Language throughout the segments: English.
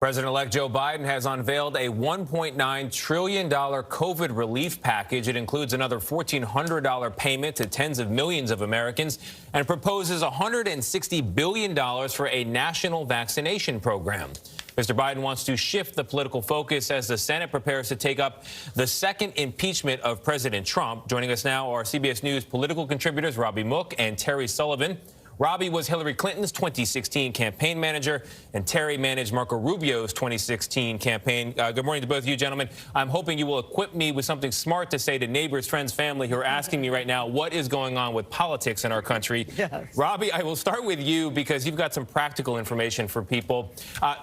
President-elect Joe Biden has unveiled a $1.9 trillion COVID relief package. It includes another $1,400 payment to tens of millions of Americans and proposes $160 billion for a national vaccination program. Mr. Biden wants to shift the political focus as the Senate prepares to take up the second impeachment of President Trump. Joining us now are CBS News political contributors Robby Mook and Terry Sullivan. Robby was Hillary Clinton's 2016 campaign manager, and Terry managed Marco Rubio's 2016 campaign. Good morning to both of you, gentlemen. I'm hoping you will equip me with something smart to say to neighbors, friends, family who are asking me right now what is going on with politics in our country. Yes. Robby, I will start with you because you've got some practical information for people.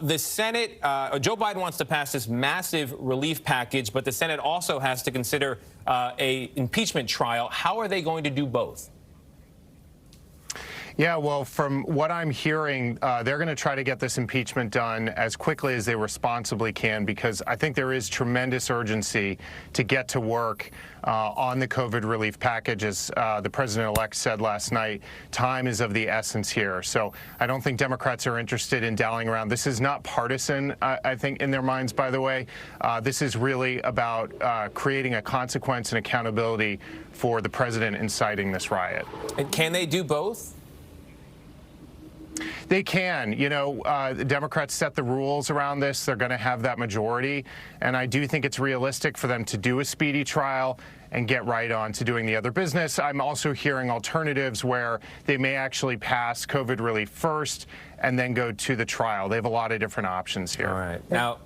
The Senate, Joe Biden wants to pass this massive relief package, but the Senate also has to consider a impeachment trial. How are they going to do both? Yeah, well, from what I'm hearing, they're going to try to get this impeachment done as quickly as they responsibly can, because I think there is tremendous urgency to get to work on the COVID relief package. As the president-elect said last night, time is of the essence here. So I don't think Democrats are interested in dallying around. This is not partisan, I think, in their minds, by the way. This is really about creating a consequence and accountability for the president inciting this riot. And can they do both? They can. You know, the Democrats set the rules around this. They're going to have that majority. And I do think it's realistic for them to do a speedy trial and get right on to doing the other business. I'm also hearing alternatives where they may actually pass COVID relief first and then go to the trial. They have a lot of different options here. All right. Now,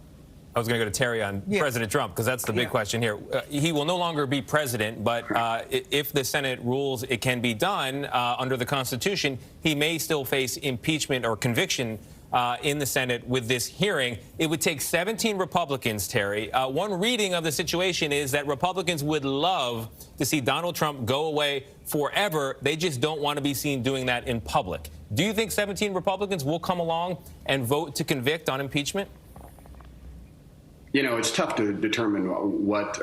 I was going to go to Terry on President Trump, because that's the big question here. He will no longer be president, but if the Senate rules it can be done under the Constitution, he may still face impeachment or conviction in the Senate with this hearing. It would take 17 Republicans, Terry. One reading of the situation is that Republicans would love to see Donald Trump go away forever. They just don't want to be seen doing that in public. Do you think 17 Republicans will come along and vote to convict on impeachment? You know, it's tough to determine what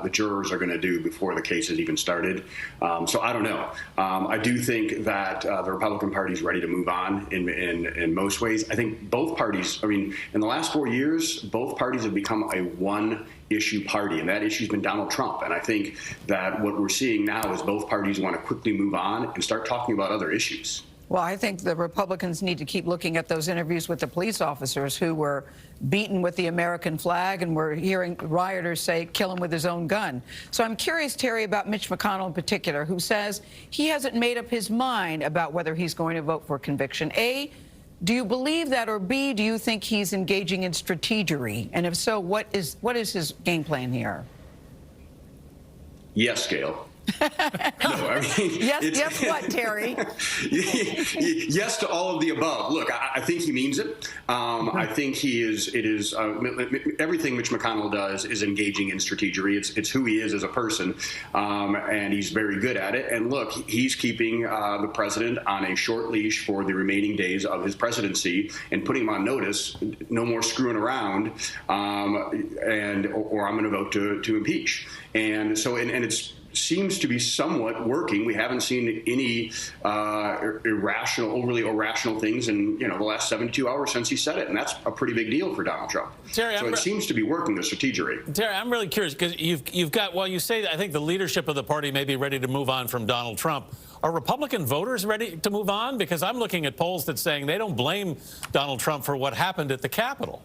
the jurors are going to do before the case has even started. So I don't know. I do think that the Republican Party is ready to move on in most ways. I think both parties, I mean, in the last 4 years, both parties have become a one-issue party, and that issue's been Donald Trump. And I think that what we're seeing now is both parties want to quickly move on and start talking about other issues. Well, I think the Republicans need to keep looking at those interviews with the police officers who were beaten with the American flag, and we're hearing rioters say, kill him with his own gun. So I'm curious, Terry, about Mitch McConnell in particular, who says he hasn't made up his mind about whether he's going to vote for conviction. A, do you believe that? Or B, do you think he's engaging in strategery? And if so, what is his game plan here? Yes, Gayle. No, I mean, yes, what, Terry? Yes to all of the above. Look, I think he means it. I think everything Mitch McConnell does is engaging in strategery. It's who he is as a person, and he's very good at it. And look, he's keeping the president on a short leash for the remaining days of his presidency and putting him on notice, no more screwing around, or I'm going to vote to impeach. And so, and it's seems to be somewhat working. We haven't seen any overly irrational things in the last 72 hours since he said it, and that's a pretty big deal for Donald Trump. Terry, so it seems to be working, the strategery. Terry, I'm really curious because you've got, well, you say that I think the leadership of the party may be ready to move on from Donald Trump. Are Republican voters ready to move on? Because I'm looking at polls that's saying they don't blame Donald Trump for what happened at the Capitol.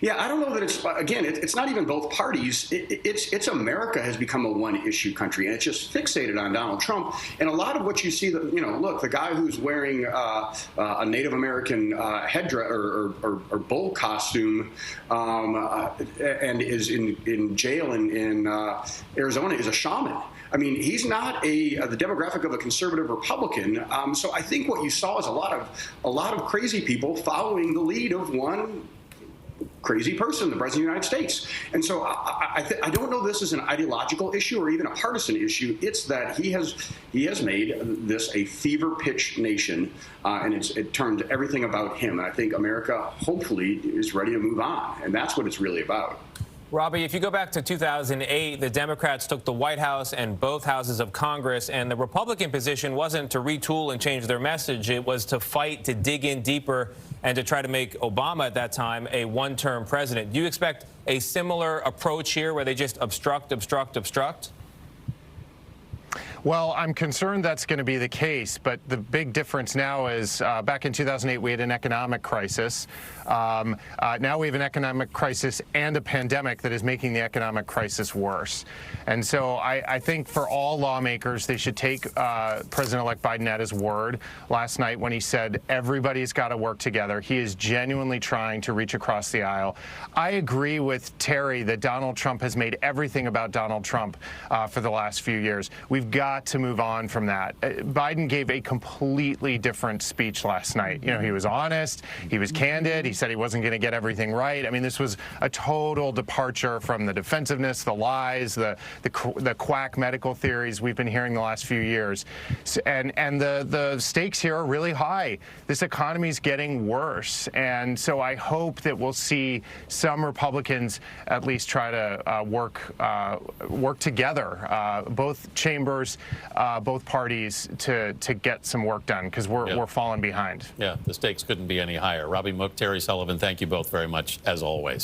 Yeah, I don't know that it's not even both parties. It's America has become a one-issue country, and it's just fixated on Donald Trump. And a lot of what you see, look, the guy who's wearing a Native American headdress or bull costume and is in jail in Arizona is a shaman. I mean, he's not the demographic of a conservative Republican. So I think what you saw is a lot of crazy people following the lead of one crazy person, the President of the United States. And so I don't know this is an ideological issue or even a partisan issue. It's that he has made this a fever pitch nation, and it turned everything about him. And I think America hopefully is ready to move on, and that's what it's really about. Robby, if you go back to 2008, the Democrats took the White House and both houses of Congress, and the Republican position wasn't to retool and change their message. It was to fight, to dig in deeper, and to try to make Obama at that time a one-term president. Do you expect a similar approach here where they just obstruct, obstruct, obstruct? Well, I'm concerned that's going to be the case, but the big difference now is back in 2008, we had an economic crisis. Now we have an economic crisis and a pandemic that is making the economic crisis worse. And so I think for all lawmakers, they should take President-elect Biden at his word last night when he said everybody's got to work together. He is genuinely trying to reach across the aisle. I agree with Terry that Donald Trump has made everything about Donald Trump for the last few years. We've got to move on from that. Biden gave a completely different speech last night. You know, he was honest, he was candid, he said he wasn't going to get everything right. I mean, this was a total departure from the defensiveness, the lies, the quack medical theories we've been hearing the last few years. And the stakes here are really high. This economy is getting worse. And so I hope that we'll see some Republicans at least try to work together, both chambers, both parties, to get some work done, because we're falling behind. Yeah, the stakes couldn't be any higher. Robby, Mook, Terry Sullivan, thank you both very much, as always.